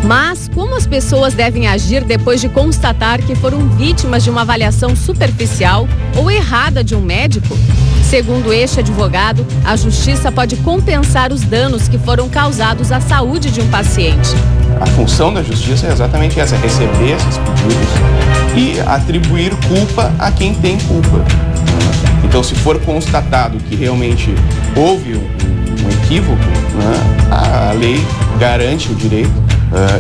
Mas como as pessoas devem agir depois de constatar que foram vítimas de uma avaliação superficial ou errada de um médico? Segundo este advogado, a Justiça pode compensar os danos que foram causados à saúde de um paciente. A função da Justiça é exatamente essa, receber esses pedidos e atribuir culpa a quem tem culpa. Então, se for constatado que realmente houve um equívoco, né, a lei garante o direito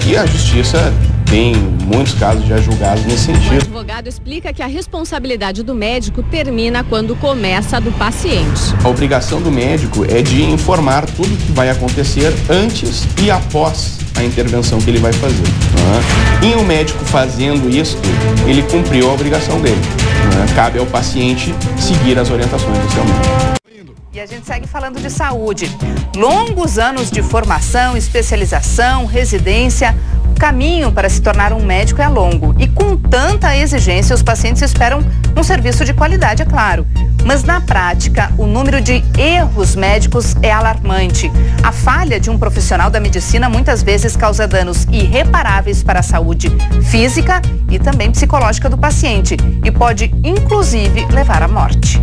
e a Justiça tem muitos casos já julgados nesse sentido. O advogado explica que a responsabilidade do médico termina quando começa a do paciente. A obrigação do médico é de informar tudo o que vai acontecer antes e após a intervenção que ele vai fazer. Né? E o médico fazendo isso, ele cumpriu a obrigação dele. Né? Cabe ao paciente seguir as orientações do seu médico. E a gente segue falando de saúde. Longos anos de formação, especialização, residência. O caminho para se tornar um médico é longo. E com tanta exigência, os pacientes esperam um serviço de qualidade, é claro. Mas na prática, o número de erros médicos é alarmante. A falha de um profissional da medicina muitas vezes causa danos irreparáveis para a saúde física e também psicológica do paciente. E pode, inclusive, levar à morte.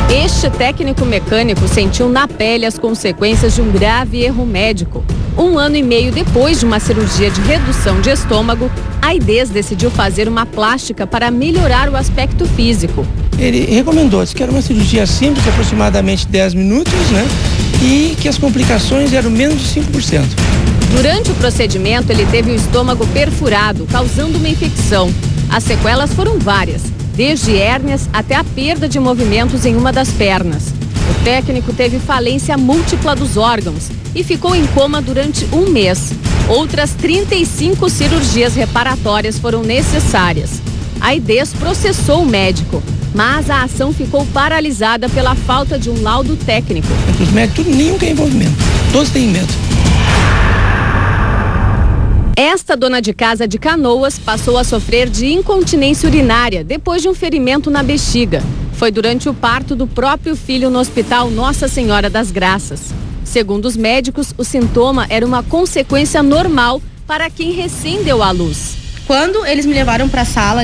Este técnico mecânico sentiu na pele as consequências de um grave erro médico. 1 ano e meio depois de uma cirurgia de redução de estômago, Aidez decidiu fazer uma plástica para melhorar o aspecto físico. Ele recomendou, disse que era uma cirurgia simples, de aproximadamente 10 minutos, né? E que as complicações eram menos de 5%. Durante o procedimento, ele teve o estômago perfurado, causando uma infecção. As sequelas foram várias, desde hérnias até a perda de movimentos em uma das pernas. O técnico teve falência múltipla dos órgãos e ficou em coma durante 1 mês. Outras 35 cirurgias reparatórias foram necessárias. A Aidez processou o médico, mas a ação ficou paralisada pela falta de um laudo técnico. Os médicos, nenhum quer envolvimento. Todos têm medo. Esta dona de casa de Canoas passou a sofrer de incontinência urinária depois de um ferimento na bexiga. Foi durante o parto do próprio filho no Hospital Nossa Senhora das Graças. Segundo os médicos, o sintoma era uma consequência normal para quem recém deu à luz. Quando eles me levaram para a sala,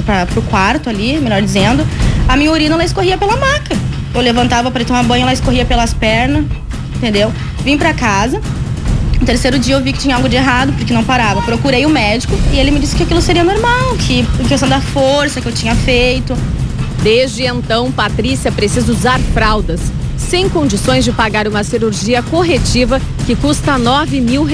para o quarto ali, melhor dizendo, a minha urina ela escorria pela maca. Eu levantava para tomar banho, ela escorria pelas pernas, entendeu? Vim para casa. No 3º dia eu vi que tinha algo de errado, porque não parava. Procurei o médico e ele me disse que aquilo seria normal, que em questão da força que eu tinha feito. Desde então, Patrícia precisa usar fraldas, sem condições de pagar uma cirurgia corretiva que custa R$9 mil.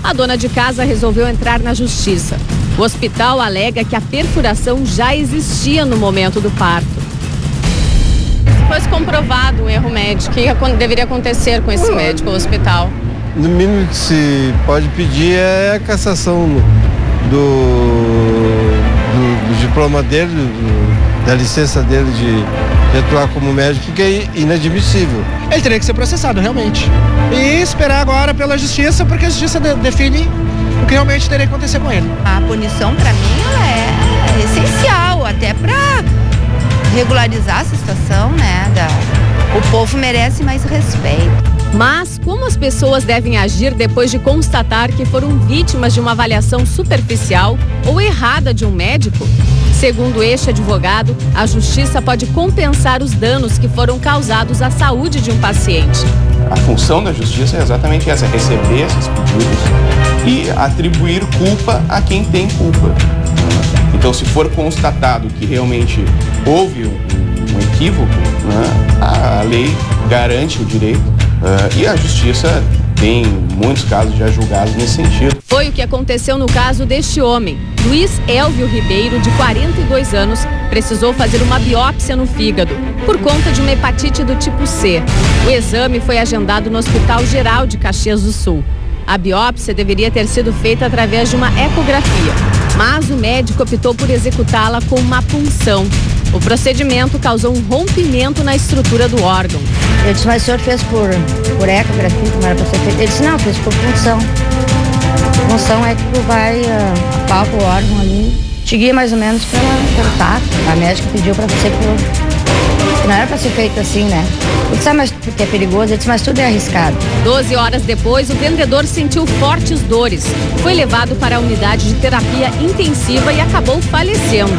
A dona de casa resolveu entrar na justiça. O hospital alega que a perfuração já existia no momento do parto. Se fosse comprovado um erro médico, o que deveria acontecer com esse médico no hospital? No mínimo que se pode pedir é a cassação do diploma dele, da licença dele de atuar como médico, que é inadmissível. Ele teria que ser processado, realmente. E esperar agora pela justiça, porque a justiça define o que realmente teria que acontecer com ele. A punição, para mim, ela é essencial, até para regularizar a situação, né? O povo merece mais respeito. Mas como as pessoas devem agir depois de constatar que foram vítimas de uma avaliação superficial ou errada de um médico? Segundo este advogado, a Justiça pode compensar os danos que foram causados à saúde de um paciente. A função da Justiça é exatamente essa, receber esses pedidos e atribuir culpa a quem tem culpa. Então, se for constatado que realmente houve um equívoco, né, a lei garante o direito e a Justiça tem muitos casos já julgados nesse sentido. Foi o que aconteceu no caso deste homem. Luiz Elvio Ribeiro, de 42 anos, precisou fazer uma biópsia no fígado por conta de uma hepatite do tipo C. O exame foi agendado no Hospital Geral de Caxias do Sul. A biópsia deveria ter sido feita através de uma ecografia, mas o médico optou por executá-la com uma punção. O procedimento causou um rompimento na estrutura do órgão. Eu disse, mas o senhor fez por ecografia, como era para ser feito? Ele disse, não, fez por punção. Punção é que tu vai, palpa o órgão ali, te guia mais ou menos pelo tato. A médica pediu para ser por Não era pra ser feito assim, né? Eu disse, mas porque é perigoso, eu disse, mas tudo é arriscado. 12 horas depois, o vendedor sentiu fortes dores. Foi levado para a unidade de terapia intensiva e acabou falecendo.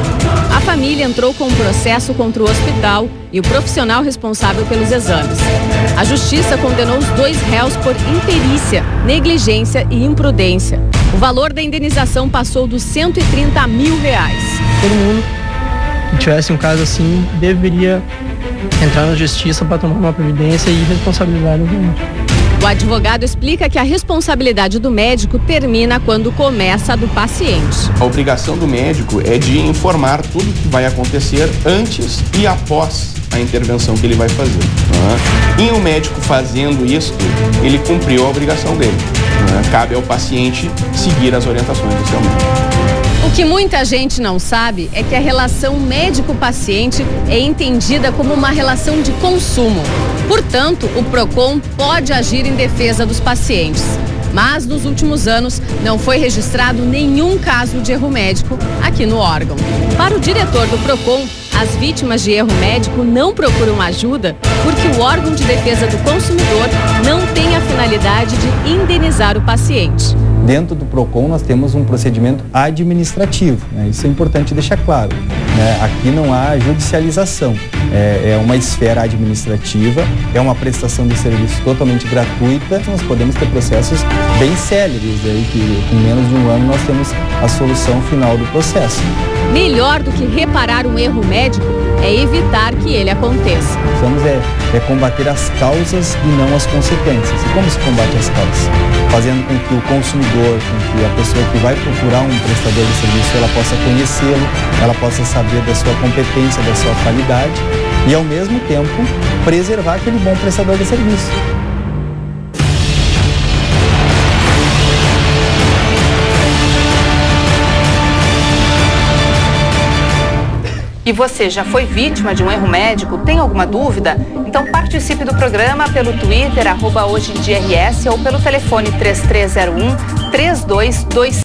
A família entrou com um processo contra o hospital e o profissional responsável pelos exames. A justiça condenou os 2 réus por imperícia, negligência e imprudência. O valor da indenização passou dos R$130 mil. Todo mundo que tivesse um caso assim deveria entrar na justiça para tomar uma providência e responsabilizar o médico. O advogado explica que a responsabilidade do médico termina quando começa a do paciente. A obrigação do médico é de informar tudo o que vai acontecer antes e após a intervenção que ele vai fazer. E o médico fazendo isso, ele cumpriu a obrigação dele. Cabe ao paciente seguir as orientações do seu médico. O que muita gente não sabe é que a relação médico-paciente é entendida como uma relação de consumo. Portanto, o PROCON pode agir em defesa dos pacientes. Mas, nos últimos anos, não foi registrado nenhum caso de erro médico aqui no órgão. Para o diretor do PROCON, as vítimas de erro médico não procuram ajuda porque o órgão de defesa do consumidor não tem a finalidade de indenizar o paciente. Dentro do PROCON nós temos um procedimento administrativo, né? Isso é importante deixar claro, né? Aqui não há judicialização, é uma esfera administrativa, é uma prestação de serviço totalmente gratuita. Nós podemos ter processos bem céleres, aí, que com menos de um ano nós temos a solução final do processo. Melhor do que reparar um erro médico é evitar que ele aconteça. Precisamos combater as causas e não as consequências. E como se combate as causas? Fazendo com que o consumidor, com que a pessoa que vai procurar um prestador de serviço, ela possa conhecê-lo, ela possa saber da sua competência, da sua qualidade e, ao mesmo tempo, preservar aquele bom prestador de serviço. E você já foi vítima de um erro médico? Tem alguma dúvida? Então participe do programa pelo Twitter, @HojeemDiaRS ou pelo telefone 3301-3225.